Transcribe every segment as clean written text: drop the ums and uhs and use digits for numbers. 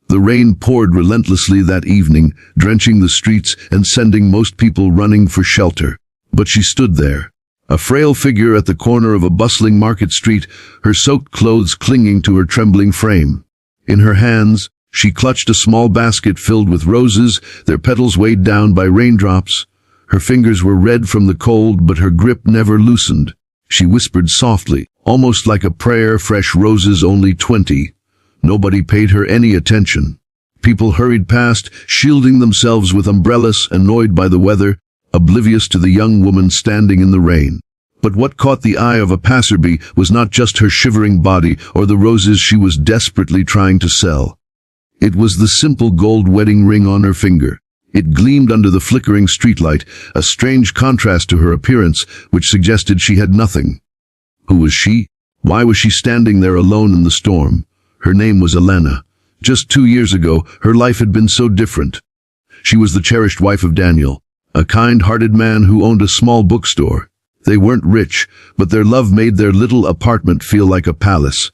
The rain poured relentlessly that evening, drenching the streets and sending most people running for shelter. But she stood there, a frail figure at the corner of a bustling market street, her soaked clothes clinging to her trembling frame. In her hands, she clutched a small basket filled with roses, their petals weighed down by raindrops. Her fingers were red from the cold, but her grip never loosened. She whispered softly, almost like a prayer, "Fresh roses, only 20. Nobody paid her any attention. People hurried past, shielding themselves with umbrellas, annoyed by the weather, oblivious to the young woman standing in the rain. But what caught the eye of a passerby was not just her shivering body or the roses she was desperately trying to sell. It was the simple gold wedding ring on her finger. It gleamed under the flickering streetlight, a strange contrast to her appearance, which suggested she had nothing. Who was she? Why was she standing there alone in the storm? Her name was Elena. Just 2 years ago, her life had been so different. She was the cherished wife of Daniel, a kind-hearted man who owned a small bookstore. They weren't rich, but their love made their little apartment feel like a palace.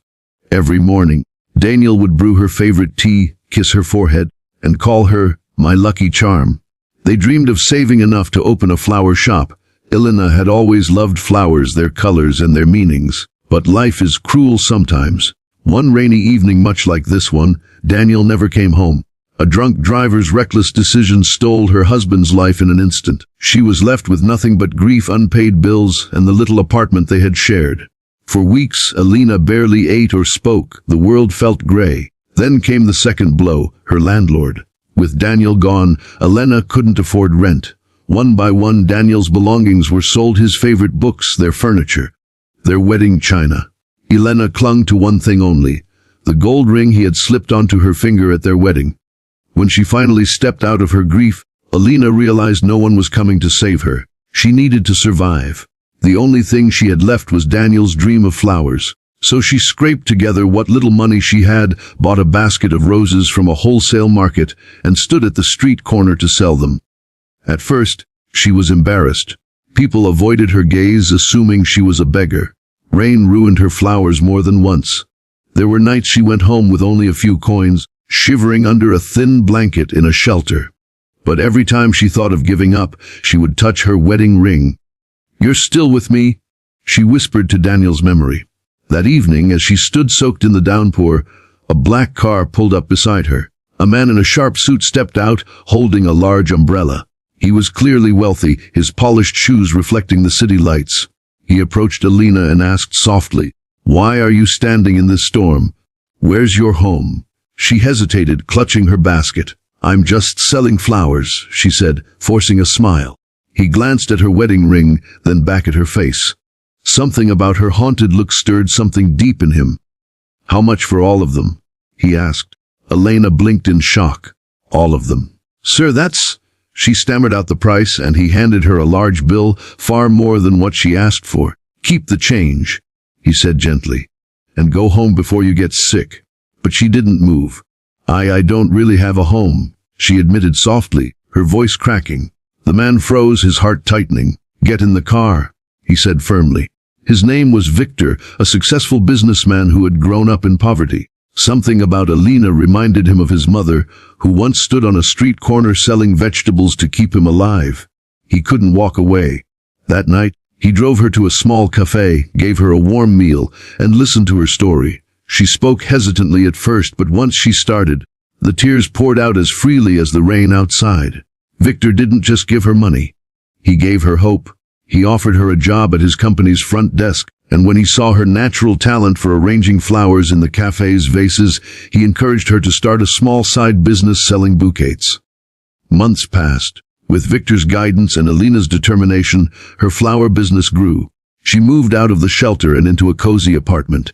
Every morning, Daniel would brew her favorite tea, kiss her forehead, and call her my lucky charm. They dreamed of saving enough to open a flower shop. Elena had always loved flowers, their colors and their meanings. But life is cruel sometimes. One rainy evening, much like this one, Daniel never came home. A drunk driver's reckless decision stole her husband's life in an instant. She was left with nothing but grief, unpaid bills, and the little apartment they had shared. For weeks, Elena barely ate or spoke. The world felt gray. Then came the second blow, her landlord. With Daniel gone, Elena couldn't afford rent. One by one, Daniel's belongings were sold: his favorite books, their furniture, their wedding china. Elena clung to one thing only, the gold ring he had slipped onto her finger at their wedding. When she finally stepped out of her grief, Elena realized no one was coming to save her. She needed to survive. The only thing she had left was Daniel's dream of flowers. So she scraped together what little money she had, bought a basket of roses from a wholesale market, and stood at the street corner to sell them. At first, she was embarrassed. People avoided her gaze, assuming she was a beggar. Rain ruined her flowers more than once. There were nights she went home with only a few coins, shivering under a thin blanket in a shelter. But every time she thought of giving up, she would touch her wedding ring. "You're still with me?" she whispered to Daniel's memory. That evening, as she stood soaked in the downpour, a black car pulled up beside her. A man in a sharp suit stepped out, holding a large umbrella. He was clearly wealthy, his polished shoes reflecting the city lights. He approached Elena and asked softly, "Why are you standing in this storm? Where's your home?" She hesitated, clutching her basket. "I'm just selling flowers," she said, forcing a smile. He glanced at her wedding ring, then back at her face. Something about her haunted look stirred something deep in him. "How much for all of them?" he asked. Elena blinked in shock. "All of them?" "Sir, that's—" She stammered out the price, and he handed her a large bill, far more than what she asked for. "Keep the change," he said gently, "and go home before you get sick." But she didn't move. I don't really have a home," she admitted softly, her voice cracking. The man froze, his heart tightening. "Get in the car," he said firmly. His name was Victor, a successful businessman who had grown up in poverty. Something about Elena reminded him of his mother, who once stood on a street corner selling vegetables to keep him alive. He couldn't walk away. That night, he drove her to a small cafe, gave her a warm meal, and listened to her story. She spoke hesitantly at first, but once she started, the tears poured out as freely as the rain outside. Victor didn't just give her money. He gave her hope. He offered her a job at his company's front desk, and when he saw her natural talent for arranging flowers in the cafe's vases, he encouraged her to start a small side business selling bouquets. Months passed. With Victor's guidance and Elena's determination, her flower business grew. She moved out of the shelter and into a cozy apartment.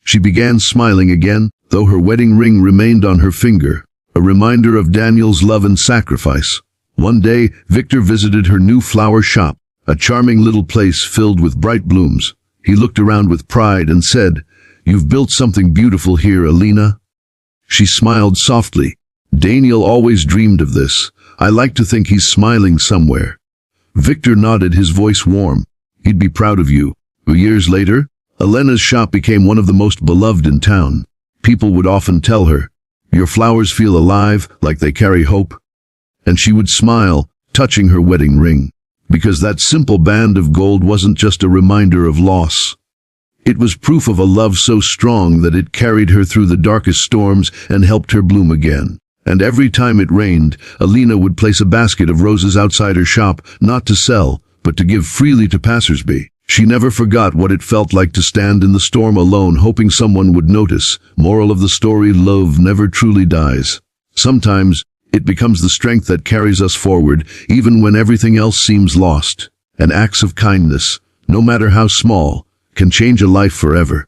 She began smiling again, though her wedding ring remained on her finger, a reminder of Daniel's love and sacrifice. One day, Victor visited her new flower shop, a charming little place filled with bright blooms. He looked around with pride and said, "You've built something beautiful here, Elena." She smiled softly. "Daniel always dreamed of this. I like to think he's smiling somewhere." Victor nodded, his voice warm. "He'd be proud of you." Years later, Elena's shop became one of the most beloved in town. People would often tell her, Your flowers feel alive, like they carry hope." And she would smile, touching her wedding ring, because that simple band of gold wasn't just a reminder of loss. It was proof of a love so strong that it carried her through the darkest storms and helped her bloom again. And every time it rained, Alina would place a basket of roses outside her shop, not to sell, but to give freely to passersby. She never forgot what it felt like to stand in the storm alone, hoping someone would notice. Moral of the story: love never truly dies. Sometimes, it becomes the strength that carries us forward, even when everything else seems lost. And acts of kindness, no matter how small, can change a life forever.